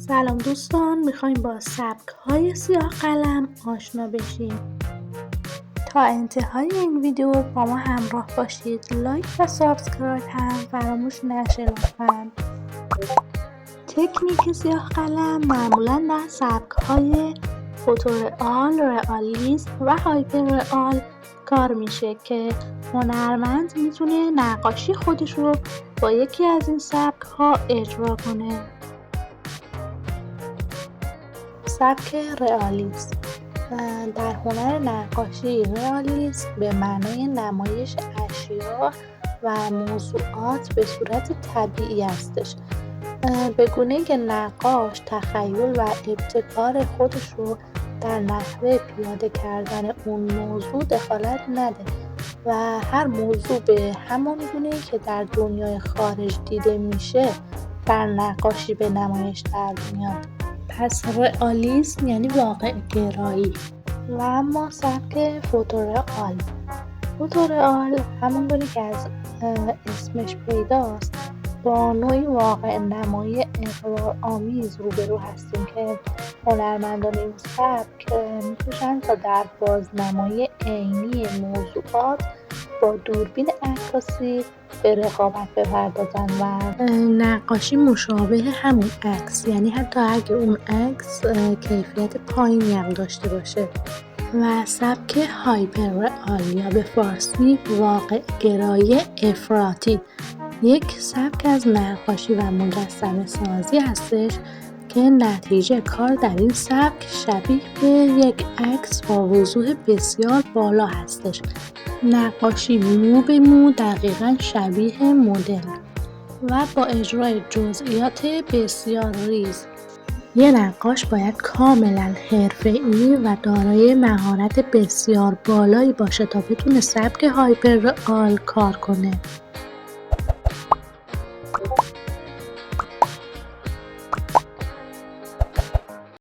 سلام دوستان، میخوایم با سبک‌های سیاه قلم آشنا بشیم. تا انتهای این ویدیو با ما همراه باشید. لایک و سابسکرایب هم فراموش نشه لطفاً. تکنیک سیاه قلم معمولاً در سبک‌های فوتورئال، رئالیسم و هایپر رئال کار میشه که هنرمند میتونه نقاشی خودش رو با یکی از این سبک‌ها اجرا کنه. سبک رئالیسم در هنر نقاشی رئالیسم به معنای نمایش اشیا و موضوعات به صورت طبیعی هستش، به گونه‌ای که نقاش تخیل و ابتکار خودش رو در نحوه پیاده کردن اون موضوع دخالت نده و هر موضوع به همان گونه‌ای که در دنیای خارج دیده میشه در نقاشی به نمایش در میاد. پس رئالیسم یعنی واقع گرایی. و اما سبک فوتورئال همون گونه که از اسمش پیداست با نوعی واقع نمایی اغراق‌آمیز روبرو هستیم که هنرمندان این سبک می‌کوشند تا در بازنمایی عینی موضوعات با دوربین عکاسی به رقابت بپردازن و نقاشی مشابه همون عکس، یعنی حتی اگه اون عکس کیفیت پایینی هم داشته باشه. و سبک هایپر رئال یا به فارسی واقع گرایی افراطی یک سبک از نقاشی و مجسمه سازی هستش که نتیجه کار در این سبک شبیه به یک عکس با وضوح بسیار بالا هستش. نقاشی مو به مو دقیقاً شبیه مدل و با اجرای جزئیات بسیار ریز. یه نقاش باید کاملاً حرفه‌ای و دارای مهارت بسیار بالایی باشه تا بتونه سبک هایپر رئال کار کنه.